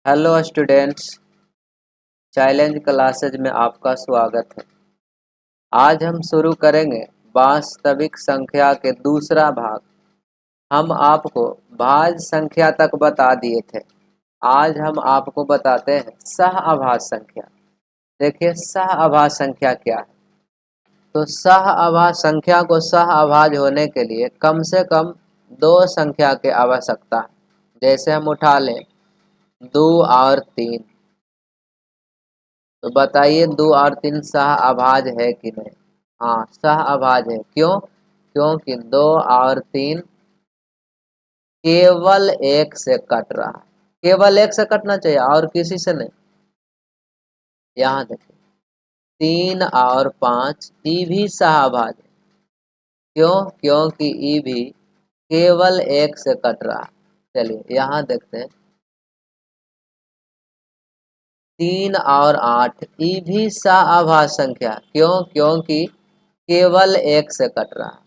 Hello students, challenge classes में आपका स्वागत है। आज हम शुरू करेंगे वास्तविक संख्या के दूसरा भाग। हम आपको भाज्य संख्या तक बता दिए थे। आज हम आपको बताते हैं सहअभाज्य संख्या। देखिए सहअभाज्य संख्या क्या है। तो सहअभाज्य संख्या को सहअभाज्य होने के लिए कम से कम दो संख्या की आवश्यकता है। जैसे हम उठा लें 2 और 3, तो बताइए 2 और 3 सहअभाज्य है कि नहीं। हाँ, सहअभाज्य है। क्यों? क्योंकि 2 और 3 केवल एक से कट रहा है। केवल एक से कटना चाहिए और किसी से नहीं। यहाँ देखिए 3 और 5 ई भी सहअभाज्य है। क्यों? क्योंकि ई भी केवल एक से कट रहा है। चलिए यहाँ देखते हैं 3 और 8 ई भी सहअभाज्य संख्या। क्यों? क्योंकि केवल एक से कट रहा है।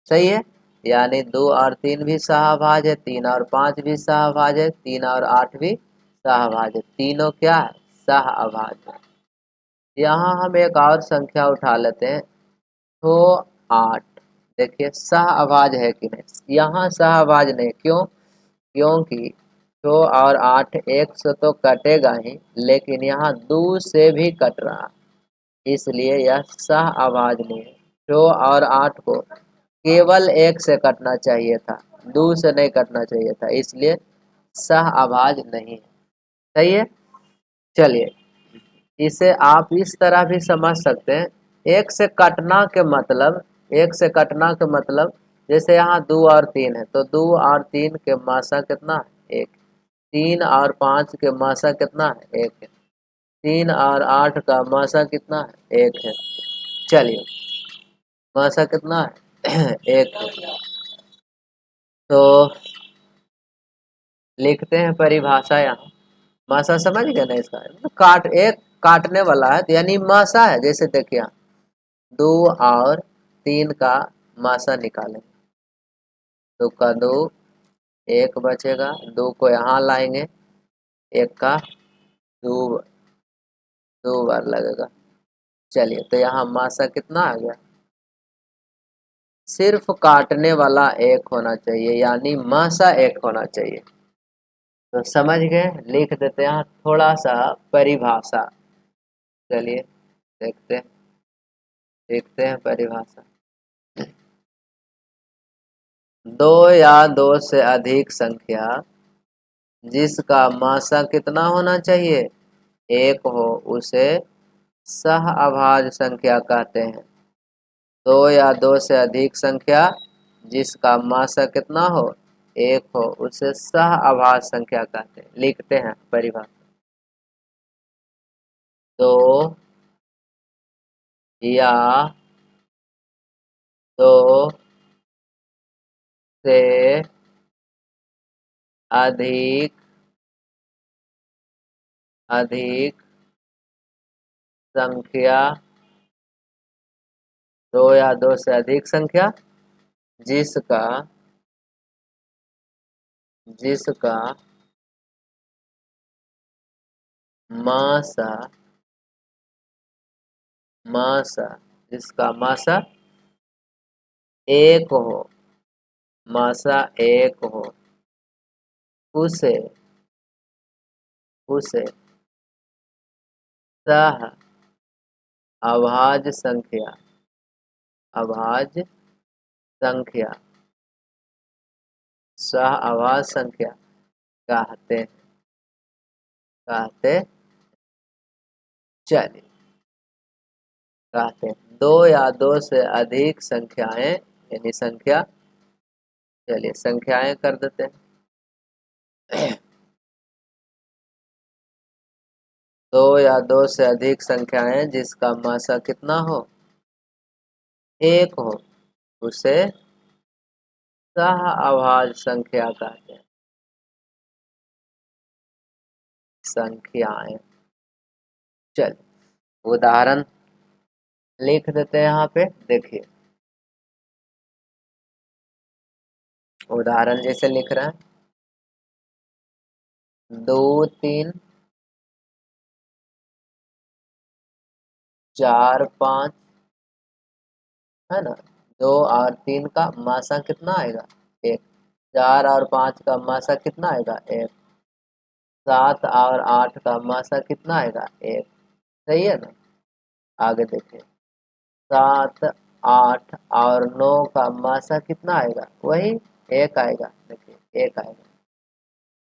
सही है। यानी 2 और 3 भी सहअभाज्य है, 3 और 5 भी सहअभाज्य है, 3 और 8 भी सहअभाज्य है। तीनों क्या है? सहअभाज्य है। यहाँ हम एक और संख्या उठा लेते हैं तो 8। देखिए सहअभाज्य है कि नहीं। यहाँ सहअभाज्य नहीं। क्यों? क्योंकि 2 और 8 एक से तो कटेगा ही, लेकिन यहाँ 2 से भी कट रहा है, इसलिए यह सहअभाज्य नहीं है। 2 और 8 को केवल एक से कटना चाहिए था, 2 से नहीं कटना चाहिए था, इसलिए सहअभाज्य नहीं है। सही है। चलिए इसे आप इस तरह भी समझ सकते हैं। एक से कटना के मतलब, एक से कटना के मतलब जैसे यहाँ 2 और 3 है तो 2 और 3 के मासा कितना है? 1। 3 और 5 के मासा कितना है? 1 है। 3 और 8 का मासा कितना है? 1 है। चलिए मासा कितना है? 1 है। तो लिखते हैं परिभाषा। यहाँ मासा समझ गए ना। इसका मतलब एक काटने वाला है, तो यानी मासा है। जैसे देखिए 2 और 3 का मासा निकालें, 2 का 2, 1 बचेगा, 2 को यहाँ लाएंगे, 1 का 2 बार लगेगा। चलिए तो यहाँ मासा कितना आ गया? सिर्फ काटने वाला एक होना चाहिए, यानी मासा एक होना चाहिए। तो समझ गए। लिख देते हैं थोड़ा सा परिभाषा। चलिए देखते हैं परिभाषा। 2 या 2 से अधिक संख्या जिसका मासा कितना होना चाहिए? 1 हो, उसे सहअभाज्य संख्या कहते हैं। 2 या 2 से अधिक संख्या जिसका मासा कितना हो? 1 हो, उसे सहअभाज्य संख्या कहते हैं। लिखते हैं परिभाषा। 2 या 2 से अधिक संख्या, 2 या 2 से अधिक संख्या जिसका मासा जिसका मासा 1 हो, मासा 1 हो, उसे सहअभाज्य संख्या सहअभाज्य संख्या कहते चलिए कहते हैं 2 या 2 से अधिक संख्याएं, यानी संख्या। चलिए संख्याएं कर देते हैं। 2 या 2 से अधिक संख्याएं जिसका मासा कितना हो? 1 हो, उसे सहअभाज्य संख्या कहते हैं। संख्याएं। चलिए उदाहरण लिख देते हैं यहाँ पे। देखिए उदाहरण जैसे लिख रहे हैं दो तीन चार पाँच, है ना। दो और तीन का मासा कितना आएगा? एक। चार और पाँच का मासा कितना आएगा? एक। सात और आठ का मासा कितना आएगा? एक। सही है ना। आगे देखिए, सात आठ और नौ का मासा कितना आएगा? वही एक आएगा। देखिए एक आएगा।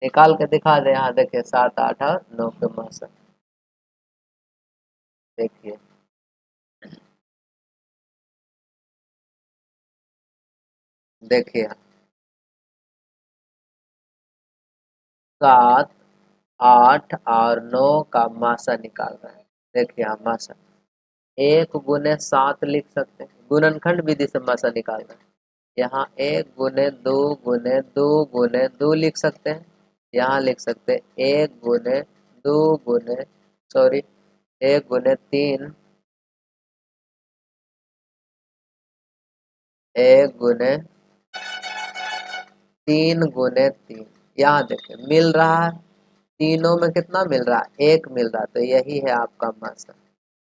निकाल के दिखा दे यहाँ, देखिए सात आठ और नौ के मासा। देखिए देखिए, सात आठ और नौ का मासा निकाल रहे हैं। देखिए यहाँ मासा, एक गुने सात लिख सकते हैं, गुणनखंड विधि से मासा निकाल रहे हैं। यहाँ एक गुने दो लिख सकते हैं। यहाँ लिख सकते हैं एक गुने दो गुने, सॉरी, एक गुने तीन, एक गुने तीन गुने तीन। यहाँ देखिए मिल रहा है, तीनों में कितना मिल रहा है? एक मिल रहा है, तो यही है आपका मासा,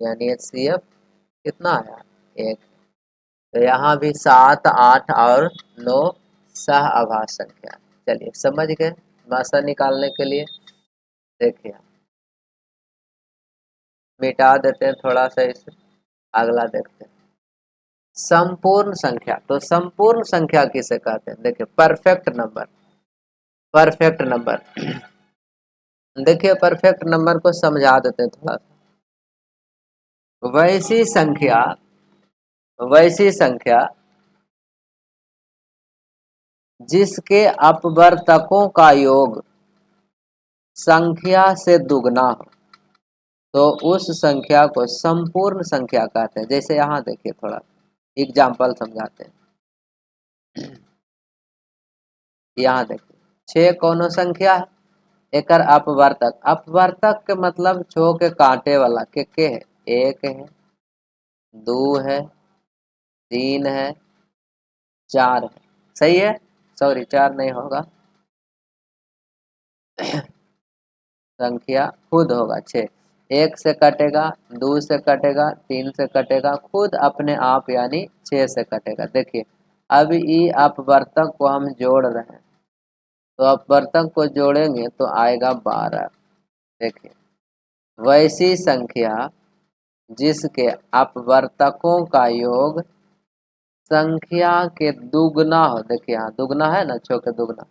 यानी HCF कितना आया? एक। तो यहाँ भी सात आठ और नौ सह आभास संख्या। चलिए समझ गए मासा निकालने के लिए। देखिए मिटा देते हैं थोड़ा सा इसे, अगला देखते हैं। संपूर्ण संख्या, तो संपूर्ण संख्या किसे कहते हैं? देखिए परफेक्ट नंबर। परफेक्ट नंबर देखिए परफेक्ट नंबर को समझा देते हैं थोड़ा सा। वैसी संख्या जिसके अपवर्तकों का योग संख्या से दुगना हो, तो उस संख्या को संपूर्ण संख्या कहते हैं। जैसे यहाँ देखिए थोड़ा एग्जाम्पल समझाते हैं। यहाँ देखिए छह कौनो संख्या है, एकर अपवर्तक, अपवर्तक के मतलब छो के कांटे वाला के है। एक है, दो है, तीन है, चार है। सही है, सॉरी चार नहीं होगा, संख्या खुद होगा छः। एक से कटेगा, दो से कटेगा, तीन से कटेगा, खुद अपने आप यानी छः से कटेगा। देखिए अब ये अपवर्तक को हम जोड़ रहे हैं, तो अपवर्तक को जोड़ेंगे तो आएगा 12। देखिए वैसी संख्या जिसके अपवर्तकों का योग संख्या के दुगना हो। देखिए यहाँ दुगना है ना, छो के दुगना,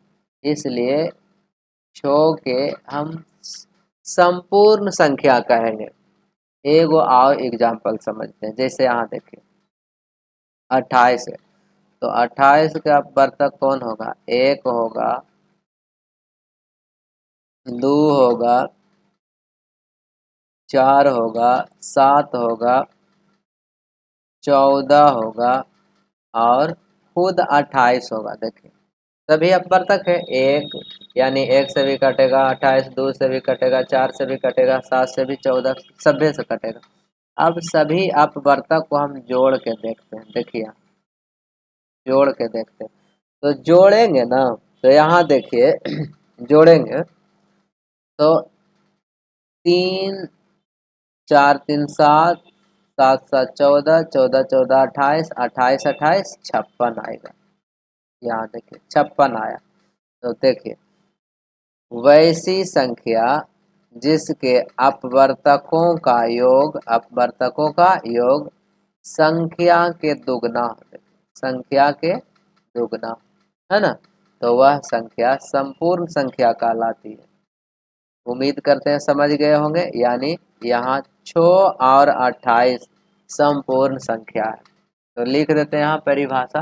इसलिए छो के हम संपूर्ण संख्या कहेंगे। एगो आओ एग्जाम्पल समझते हैं। जैसे यहाँ देखिए 28 है, तो 28 का अपवर्तक कौन होगा? एक होगा, दो होगा, चार होगा, सात होगा, 14 होगा और खुद 28 होगा। देखिए सभी अपवर्तक है। एक यानी एक से भी कटेगा 28, दो से भी कटेगा, चार से भी कटेगा, सात से भी, 14 सभी से कटेगा। अब सभी अपवर्तक को हम जोड़ के देखते हैं। देखिए जोड़ के देखते हैं, तो जोड़ेंगे ना, तो यहाँ देखिए जोड़ेंगे तो तीन चार तीन सात, सात सात 14, 14 14 28, 28 28 56 आएगा। यहाँ देखिए 56 आया। तो देखिए वैसी संख्या जिसके अपवर्तकों का योग संख्या के दुगना हो, संख्या के दुगना, है ना, तो वह संख्या संपूर्ण संख्या कहलाती है। उम्मीद करते हैं समझ गए होंगे। यानी यहाँ 6 और 28 संपूर्ण संख्या है। तो लिख देते हैं यहाँ परिभाषा।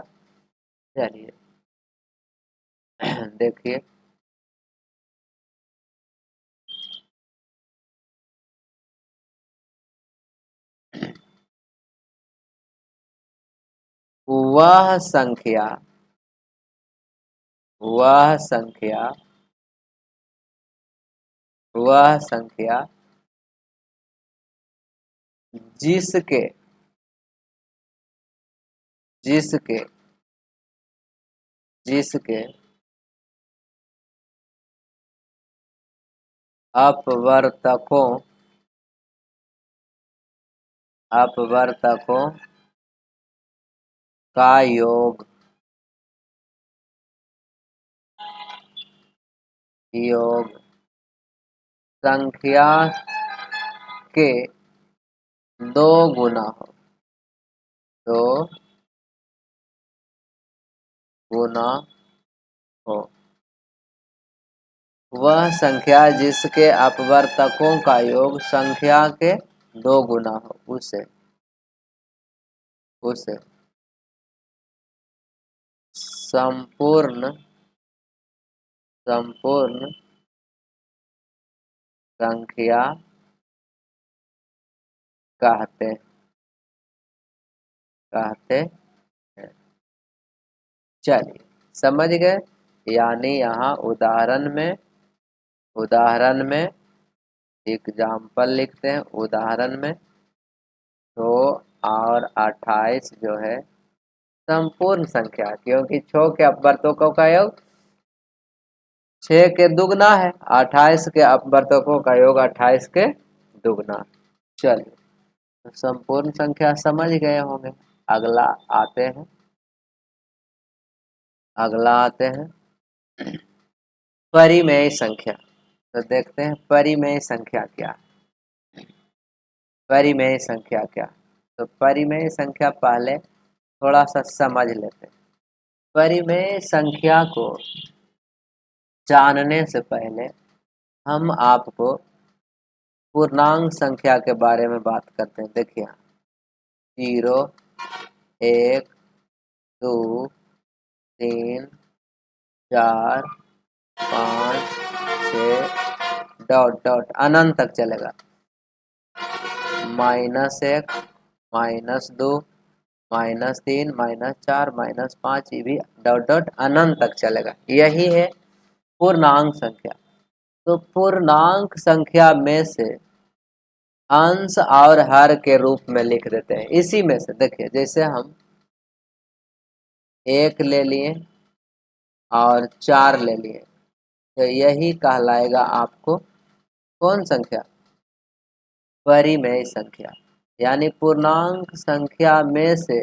चलिए देखिए वह संख्या वह संख्या वह संख्या जिसके जिसके जिसके अपवर्तकों का योग संख्या के 2 गुना दो गुना हो। वह संख्या जिसके अपवर्तकों का योग संख्या के 2 गुना हो उसे संपूर्ण संख्या कहते हैं। चलिए समझ गए। यानी यहाँ उदाहरण में एग्जाम्पल लिखते हैं। उदाहरण में 6 और 28 जो है संपूर्ण संख्या, क्योंकि 6 के अपवर्तकों का योग 6 के दुगना है, 28 के अपवर्तकों का योग 28 के दुगना। चलिए तो संपूर्ण संख्या समझ गए होंगे। अगला आते हैं परिमेय संख्या। तो देखते हैं परिमेय संख्या क्या है। परिमेय संख्या क्या, तो परिमेय संख्या पहले थोड़ा सा समझ लेते हैं। परिमेय संख्या को जानने से पहले हम आपको पूर्णांक संख्या के बारे में बात करते हैं। देखिए 0, 1, 2, 3, 4, 5, 6 डॉट डॉट अनंत तक चलेगा। -1, -2, -3, -4, -5 ये भी डॉट डॉट अनंत तक चलेगा। यही है पूर्णांक संख्या। तो पूर्णांक संख्या में से अंश और हर के रूप में लिख देते हैं। इसी में से देखिए जैसे हम 1 ले लिए और 4 ले लिए, तो यही कहलाएगा आपको कौन संख्या, परिमेय संख्या। यानी पूर्णांक संख्या में से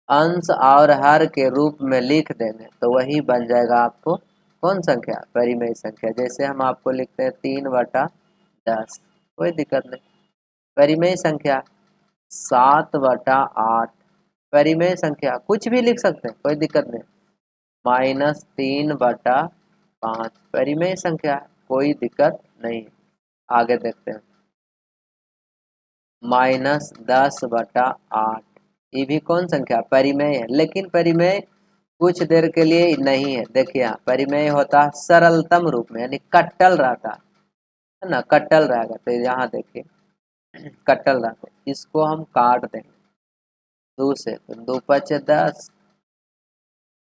अंश और हर के रूप में लिख देंगे तो वही बन जाएगा आपको कौन संख्या, परिमेय संख्या। जैसे हम आपको लिखते हैं 3/10, कोई दिक्कत नहीं। परिमेय संख्या 7/8, परिमेय संख्या कुछ भी लिख सकते हैं, कोई दिक्कत नहीं। -3/5, परिमेय संख्या, कोई दिक्कत नहीं। आगे देखते हैं -10/8, ये भी कौन संख्या, परिमेय है। लेकिन परिमेय कुछ देर के लिए नहीं है। देखिए यहाँ परिमेय होता सरलतम रूप में, यानी कट्टल रहता है ना, कट्टल रहेगा। तो यहाँ देखिए कट्टल रहता है, इसको हम काट देंगे 2 से, तो 2×5 = 10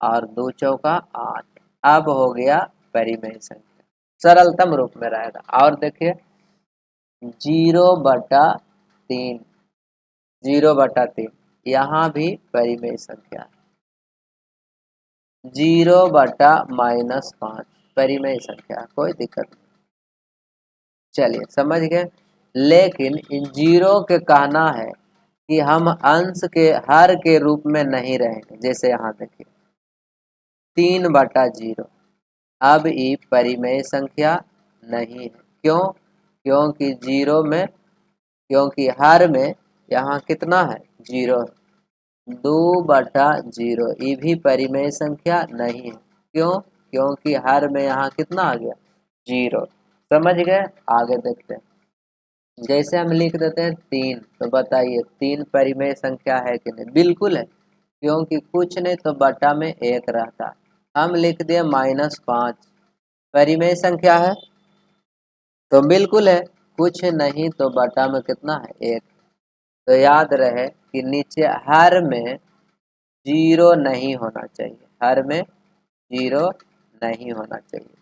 और 2×4 = 8। अब हो गया परिमेय संख्या, सरलतम रूप में रहेगा। और देखिए 0/3, 0/3 यहाँ भी परिमेय संख्या। 0/-5 परिमेय संख्या, कोई दिक्कत नहीं। चलिए समझ गए। लेकिन इन जीरो के कहना है कि हम अंश के हर के रूप में नहीं रहेंगे। जैसे यहाँ देखिए 3/0, अब ये परिमेय संख्या नहीं है। क्यों, क्योंकि क्योंकि हर में यहाँ कितना है, 0 है। 2/0 ये भी परिमेय संख्या नहीं है। क्यों, क्योंकि हर में यहाँ कितना आ गया, 0। समझ गए। आगे देखते हैं। जैसे हम लिख देते हैं 3, तो बताइए 3 परिमेय संख्या है कि नहीं, बिल्कुल है। क्योंकि कुछ नहीं तो बटा में 1 रहता। हम लिख दिए -5, परिमेय संख्या है, तो बिल्कुल है। कुछ नहीं तो बटा में कितना है, 1। तो याद रहे कि नीचे हर में 0 नहीं होना चाहिए, हर में 0 नहीं होना चाहिए।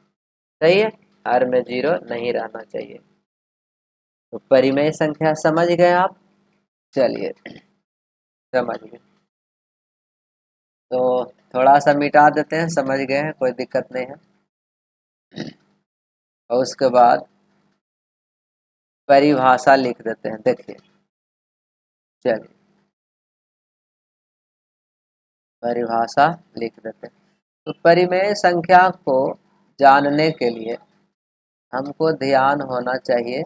सही है, हर में 0 नहीं रहना चाहिए। तो परिमेय संख्या समझ गए आप। चलिए समझ गए तो थोड़ा सा मिटा देते हैं, समझ गए हैं, कोई दिक्कत नहीं है। और उसके बाद परिभाषा लिख देते हैं। देखिए चलिए परिभाषा लिख देते हैं। तो परिमेय संख्या को जानने के लिए हमको ध्यान होना चाहिए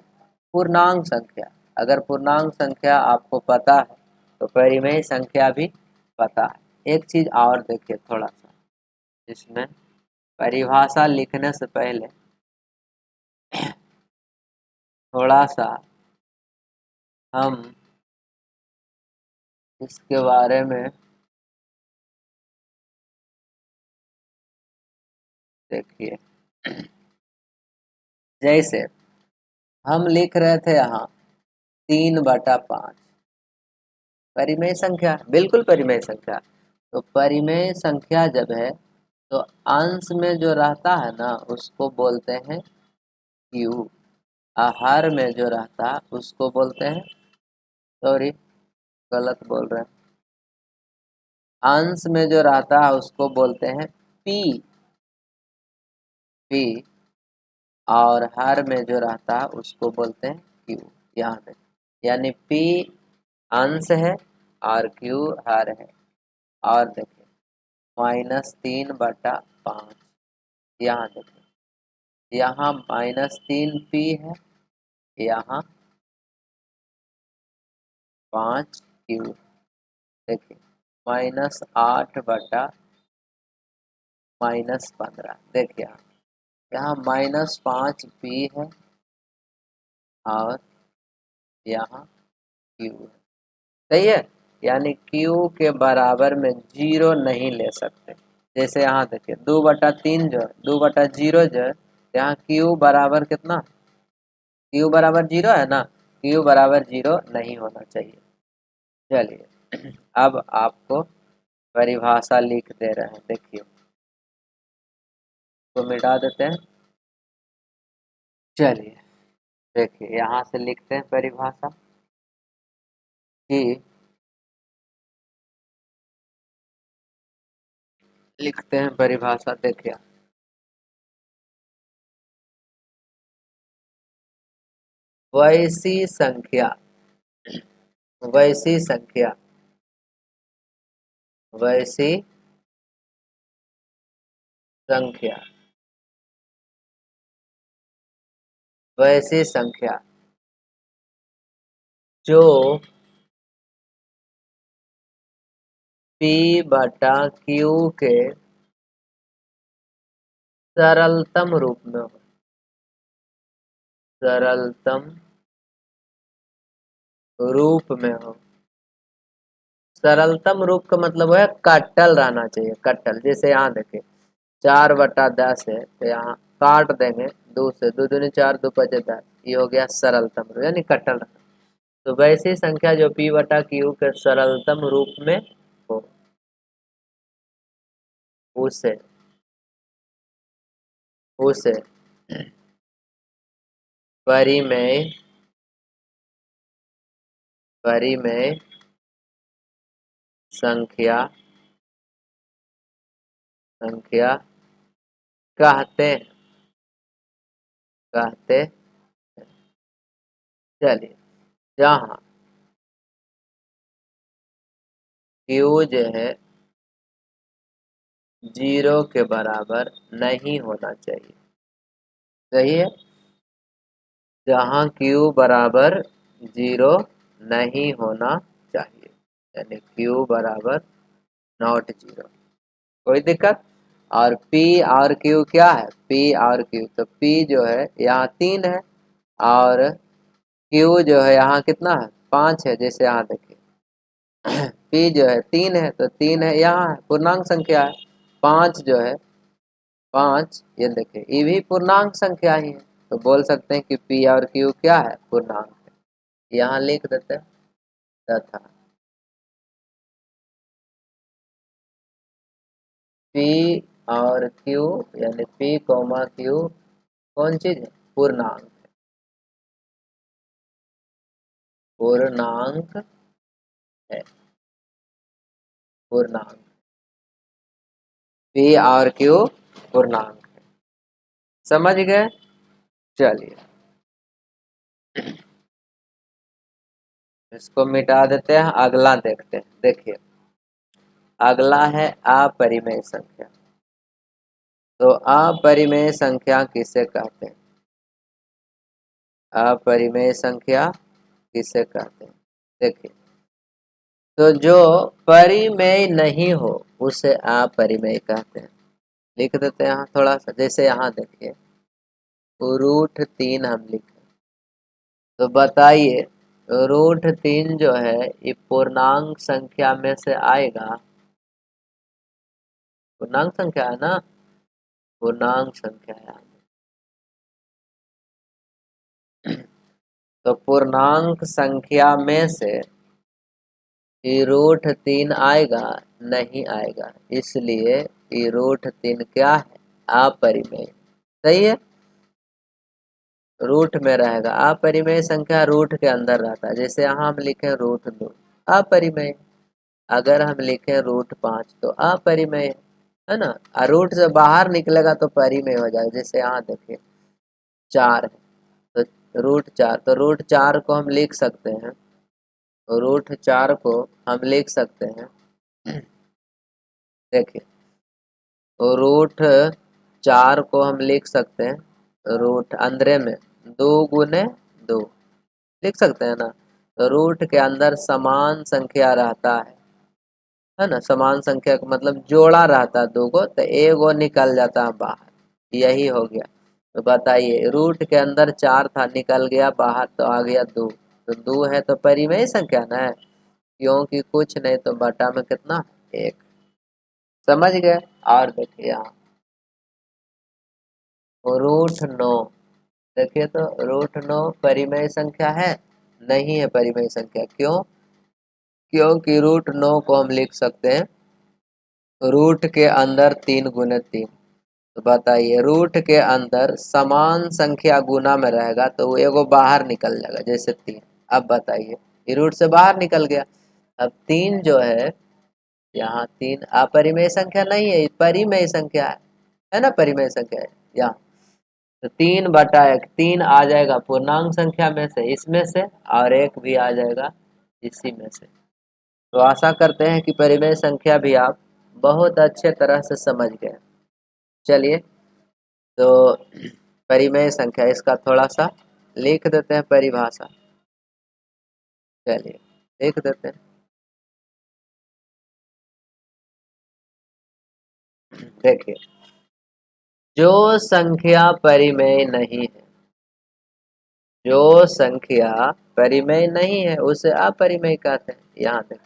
पूर्णांक संख्या। अगर पूर्णांक संख्या आपको पता है तो परिमेय संख्या भी पता है। एक चीज और देखिए थोड़ा सा, इसमें परिभाषा लिखने से पहले थोड़ा सा हम इसके बारे में देखिए। जैसे हम लिख रहे थे यहाँ 3/5 परिमेय संख्या, बिल्कुल परिमेय संख्या। तो परिमेय संख्या जब है तो अंश में जो रहता है ना उसको बोलते हैं क्यू, आहार में जो रहता है उसको बोलते हैं, सॉरी गलत बोल रहे हैं, अंश में जो रहता है उसको बोलते हैं पी, पी, और हर में जो रहता है उसको बोलते हैं क्यू। यहाँ पे यानी पी अंश है और क्यू हर है। और देखिए -3/5, यहाँ देखिए यहाँ -3p है, यहाँ 5q। देखिए -8/-15, देखिए यहाँ -5p है और यहाँ q है। सही है, यानी q के बराबर में जीरो नहीं ले सकते। जैसे यहाँ देखिए 2/3 जो है, 2/0 जो है, यहाँ q बराबर कितना, q बराबर 0 है ना, q बराबर 0 नहीं होना चाहिए। चलिए अब आपको परिभाषा लिख दे रहे हैं, देखिए तो मिटा देते हैं। चलिए देखिए यहाँ से लिखते हैं परिभाषा कि, लिखते हैं परिभाषा, देखिए वैसी संख्या, वैसी संख्या, वैसी संख्या, वैसी संख्या जो p/q के सरलतम रूप में हो, सरलतम रूप में हो। सरलतम रूप का मतलब है कट्टल रहना चाहिए, कट्टल। जैसे यहाँ देखिए 4/10 है तो यहाँ काट देंगे 2 से, 2 दूनी 4, 2 पचे 10, ये हो गया सरलतम रूप यानी कट्टल रहना। तो वैसी संख्या जो p/q के सरलतम रूप में हो उसे, उसे परिमेय, परिमेय संख्या, संख्या कहते हैं, कहते। चलिए जहाँ q जो है 0 के बराबर नहीं होना चाहिए, सही है, जहाँ q बराबर 0 नहीं होना चाहिए, यानी q बराबर नॉट 0, कोई दिक्कत। और p और q क्या है, p और q, तो p जो है यहाँ 3 है और q जो है यहाँ कितना है, 5 है। जैसे यहाँ देखिए p जो है 3 है तो 3 है, यहाँ है पूर्णांक संख्या है। 5 जो है 5, ये देखिए ये भी पूर्णांक संख्या ही है, तो बोल सकते हैं कि p और q क्या है, पूर्णांक है। यहाँ लिख देते हैं तथा p और q यानी p, q कौन चीज है, पूर्णांक, पूर्णांक है, पूर्णांक, p और q पूर्णांक है। समझ गए। चलिए इसको मिटा देते हैं, अगला देखते हैं। देखिए अगला है अपरिमेय संख्या। तो अपरिमेय संख्या किसे कहते हैं? अपरिमेय संख्या किसे कहते हैं? देखिए तो जो परिमेय नहीं हो उसे अपरिमेय कहते हैं। लिख देते हैं यहाँ थोड़ा सा, जैसे यहाँ देखिए √3 हम लिखे, तो बताइए √3 जो है ये पूर्णांक संख्या में से आएगा? पूर्णांक संख्या है ना, पूर्णांक संख्या है। तो पूर्णांक संख्या में से √3 आएगा? नहीं आएगा, इसलिए √3 क्या है? अपरिमेय। सही है, रूट में रहेगा। अपरिमेय संख्या रूट के अंदर रहता है। जैसे यहाँ हम लिखें √2 अपरिमेय, अगर हम लिखें √5 तो अपरिमेय है ना। और रूट से बाहर निकलेगा तो परिमेय हो जाएगा। जैसे यहाँ देखिए 4 है तो √4, तो √4 को हम लिख सकते हैं, √4 को हम लिख सकते हैं। देखिए √4 को हम लिख सकते हैं रूट अंदर में 2 × 2 लिख सकते हैं ना। तो रूट के अंदर समान संख्या रहता है ना। समान संख्या का मतलब जोड़ा रहता है 2 को, तो एगो निकल जाता है बाहर, यही हो गया। तो बताइए रूट के अंदर 4 था, निकल गया बाहर तो आ गया 2, तो 2 है तो परिमेय संख्या ना है, क्योंकि कुछ नहीं तो बटा में कितना 1। समझ गए। और देखिए यहाँ √9, देखिए तो √9 परिमेय संख्या है? नहीं है परिमेय संख्या। क्यों? क्योंकि √9 को हम लिख सकते हैं रूट के अंदर 3 × 3। तो बताइए रूट के अंदर समान संख्या गुना में रहेगा तो वो एगो बाहर निकल जाएगा, जैसे 3। अब बताइए ये रूट से बाहर निकल गया। अब 3 जो है यहाँ 3 अपरिमेय संख्या नहीं है, परिमेय संख्या है ना, परिमेय संख्या है यहाँ। तो 3/1, 3 आ जाएगा पूर्णांक संख्या में से, इसमें से, और 1 भी आ जाएगा इसी में से। तो आशा करते हैं कि परिमेय संख्या भी आप बहुत अच्छे तरह से समझ गए। चलिए तो परिमेय संख्या इसका थोड़ा सा लिख देते हैं परिभाषा। चलिए लिख देते हैं। देखिए जो संख्या परिमेय नहीं है, जो संख्या परिमेय नहीं है उसे अपरिमेय कहते हैं। यहाँ देखिए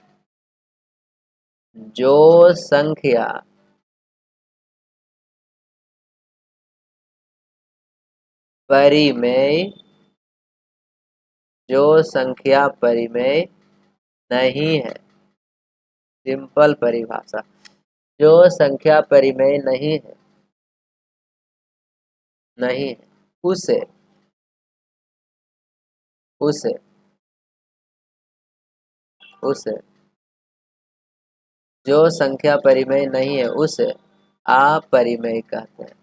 जो संख्या परिमेय, जो संख्या परिमेय नहीं है, सिंपल परिभाषा, जो संख्या परिमेय नहीं है, नहीं है उसे उसे उसे जो संख्या परिमेय नहीं है उसे अपरिमेय कहते हैं।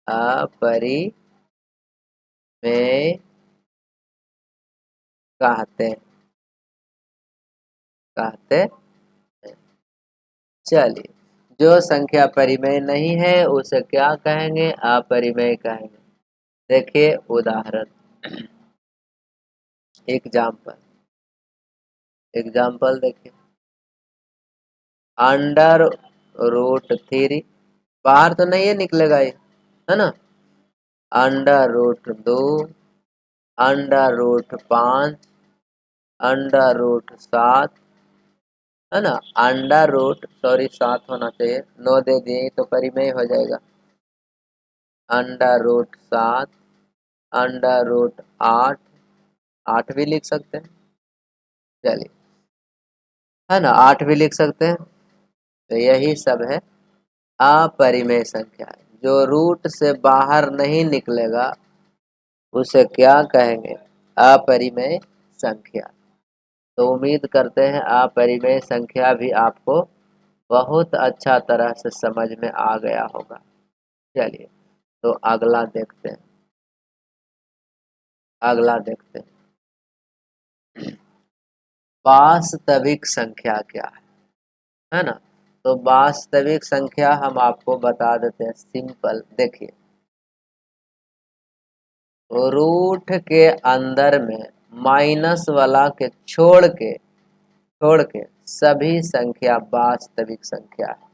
अपरिमेय कहते कहते हैं। चलिए जो संख्या परिमेय नहीं है उसे क्या कहेंगे? अपरिमेय कहेंगे। देखिए उदाहरण, एग्जाम्पल, एग्जाम्पल देखिए √3, बाहर तो नहीं है निकलेगा ये, है ना। √2, √5, √7, है ना। सॉरी 7 होना चाहिए, 9 दे दिए तो परिमेय हो जाएगा। √7, √8, 8 भी लिख सकते हैं। चलिए है ना, 8 भी लिख सकते हैं। तो यही सब है अपरिमेय संख्या। जो रूट से बाहर नहीं निकलेगा उसे क्या कहेंगे? अपरिमेय संख्या। तो उम्मीद करते हैं अपरिमेय संख्या भी आपको बहुत अच्छा तरह से समझ में आ गया होगा। चलिए तो अगला देखते हैं, अगला देखते हैं। वास्तविक संख्या क्या है ना। तो वास्तविक संख्या हम आपको बता देते हैं, सिंपल देखिए, रूट के अंदर में माइनस वाला के छोड़ के सभी संख्या वास्तविक संख्या है।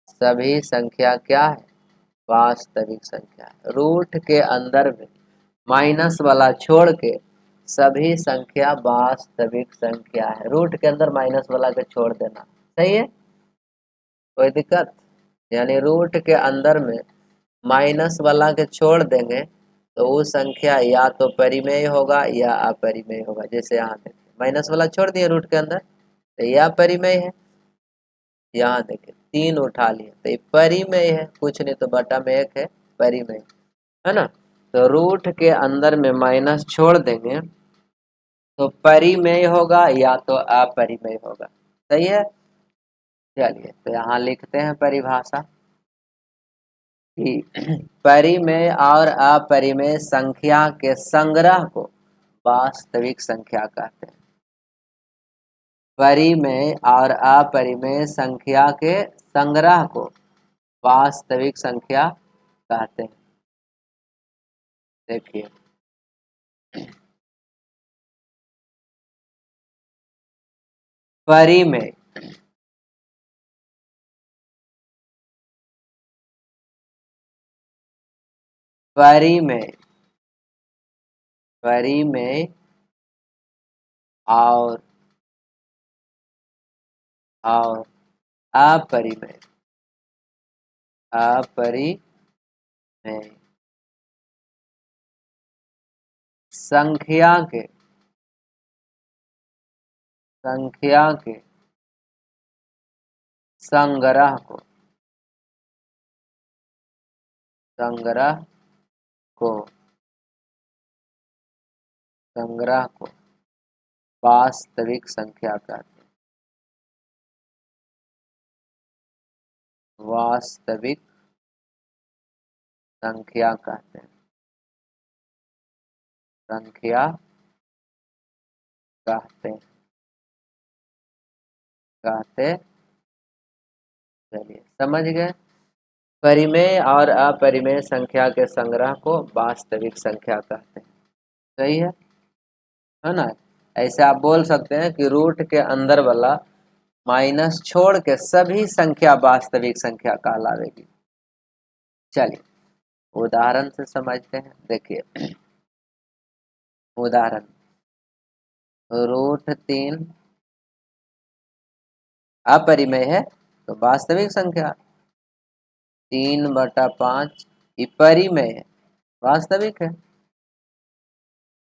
सभी संख्या क्या है, वास्तविक संख्या है। रूट के अंदर में माइनस वाला छोड़ के सभी संख्या वास्तविक संख्या है। रूट के अंदर माइनस वाला के छोड़ देना, सही है, कोई दिक्कत। यानी रूट के अंदर में माइनस वाला के छोड़ देंगे तो वो संख्या या तो परिमेय होगा या अपरिमेय होगा। जैसे यहाँ देखिए माइनस वाला छोड़ दिए रूट के अंदर तो यह परिमेय है। यहाँ देखिए 3 उठा लिए तो ये परिमेय है, कुछ नहीं तो बटा में 1 है, परिमेय है ना। तो रूट के अंदर में माइनस छोड़ देंगे तो परिमेय होगा या तो अपरिमेय होगा, सही है। चलिए तो यहाँ लिखते हैं परिभाषा कि परिमेय और अपरिमेय संख्या के संग्रह को वास्तविक संख्या कहते हैं। परिमेय और अपरिमेय संख्या के संग्रह को वास्तविक संख्या कहते हैं। देखिए परिमेय परिमेय परिमेय और अपरिमेय अपरिमेय संख्या के संग्रह को संग्रह को वास्तविक संख्या कहते हैं। वास्तविक संख्या कहते हैं। संख्या कहते कहते चलिए समझ गए। परिमेय और अपरिमेय संख्या के संग्रह को वास्तविक संख्या कहते हैं, सही है ना। ऐसे आप बोल सकते हैं कि रूट के अंदर वाला माइनस छोड़ के सभी संख्या वास्तविक संख्या कहलावेगी। चलिए उदाहरण से समझते हैं। देखिए उदाहरण, रूट 3 अपरिमेय है तो वास्तविक संख्या, 3/5 ये परिमेय है, वास्तविक है।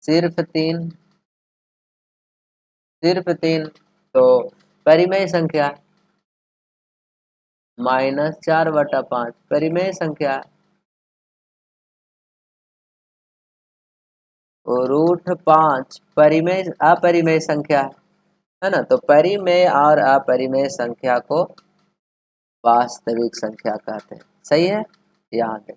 सिर्फ तीन तो परिमेय संख्या, -4/5 परिमेय संख्या। और रूट 5 परिमेय अपरिमेय संख्या है ना। तो परिमेय और अपरिमेय संख्या को वास्तविक संख्या कहते हैं, सही है। यहाँ पे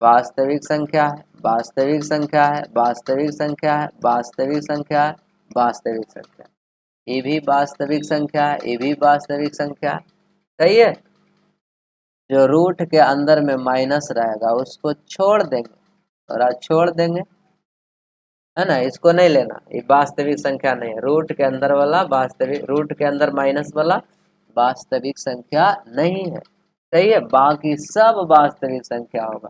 वास्तविक संख्या है, वास्तविक संख्या है, वास्तविक संख्या है, वास्तविक संख्या है, वास्तविक संख्या, ये भी वास्तविक संख्या है, ये भी वास्तविक संख्या है, सही है। जो रूट के अंदर में माइनस रहेगा उसको छोड़ देंगे और आज छोड़ देंगे, है ना, इसको नहीं लेना, ये वास्तविक संख्या नहीं है। रूट के अंदर वाला वास्तविक, रूट के अंदर माइनस वाला वास्तविक संख्या नहीं है, सही है। बाकी सब वास्तविक संख्या होगा।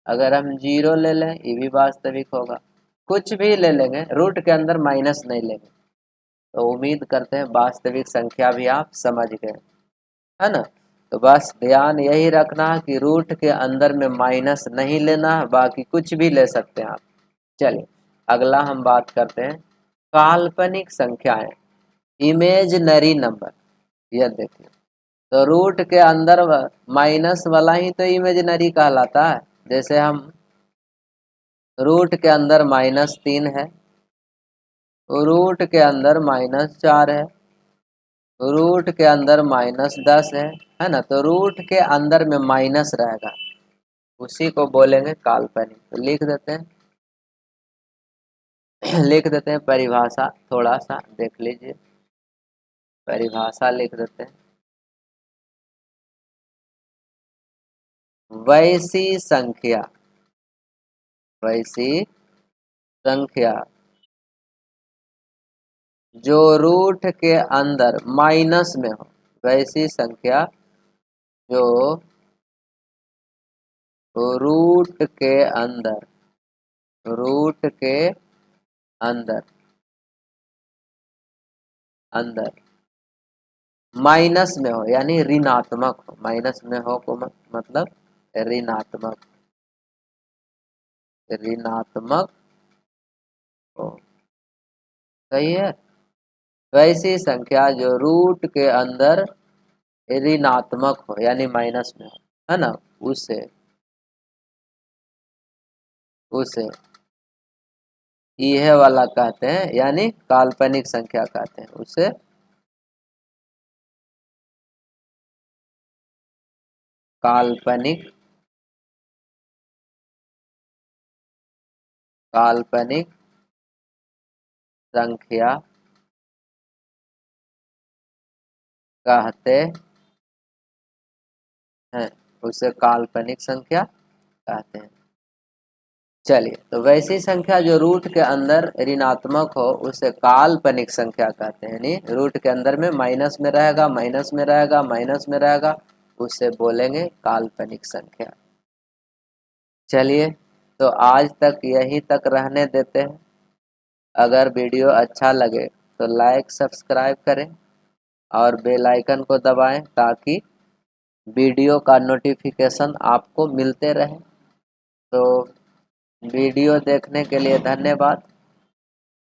अगर हम 0 ले लें ये भी वास्तविक होगा, कुछ भी ले लेंगे, रूट के अंदर माइनस नहीं लेंगे। तो उम्मीद करते हैं वास्तविक संख्या भी आप समझ गए, है ना। तो बस ध्यान यही रखना है कि रूट के अंदर में माइनस नहीं लेना है, बाकी कुछ भी ले सकते हैं आप। चलिए अगला हम बात करते हैं काल्पनिक संख्याएं, इमेजिनरी नंबर। यह देखिए तो रूट के अंदर माइनस वाला ही तो इमेजिनरी कहलाता है। जैसे हम रूट के अंदर -3 है, रूट के अंदर -4 है, रूट के अंदर -10 है ना। तो रूट के अंदर में माइनस रहेगा, उसी को बोलेंगे काल्पनिक। तो लिख देते हैं लिख देते हैं परिभाषा, थोड़ा सा देख लीजिए, परिभाषा लिख देते हैं। वैसी संख्या, वैसी संख्या जो रूट के अंदर माइनस में हो, वैसी संख्या जो रूट के अंदर, रूट के अंदर, अंदर माइनस में हो, यानी ऋणात्मक हो, माइनस में हो को मतलब ऋणात्मक, ऋणात्मक हो। सही है। वैसी संख्या जो रूट के अंदर ऋणात्मक हो, यानी माइनस में हो, है ना, उसे, उसे यह वाला कहते हैं, यानी काल्पनिक संख्या कहते हैं उसे, काल्पनिक, काल्पनिक संख्या कहते हैं, उसे काल्पनिक संख्या कहते हैं। चलिए, तो वैसी संख्या जो रूट के अंदर ऋणात्मक हो उसे काल्पनिक संख्या कहते हैं, यानी रूट के अंदर में माइनस में रहेगा, माइनस में रहेगा, माइनस में रहेगा, उसे बोलेंगे काल्पनिक संख्या। चलिए, तो आज तक यहीं तक रहने देते हैं। अगर वीडियो अच्छा लगे तो लाइक सब्सक्राइब करें और बेल आइकन को दबाएं ताकि वीडियो का नोटिफिकेशन आपको मिलते रहे। तो वीडियो देखने के लिए धन्यवाद।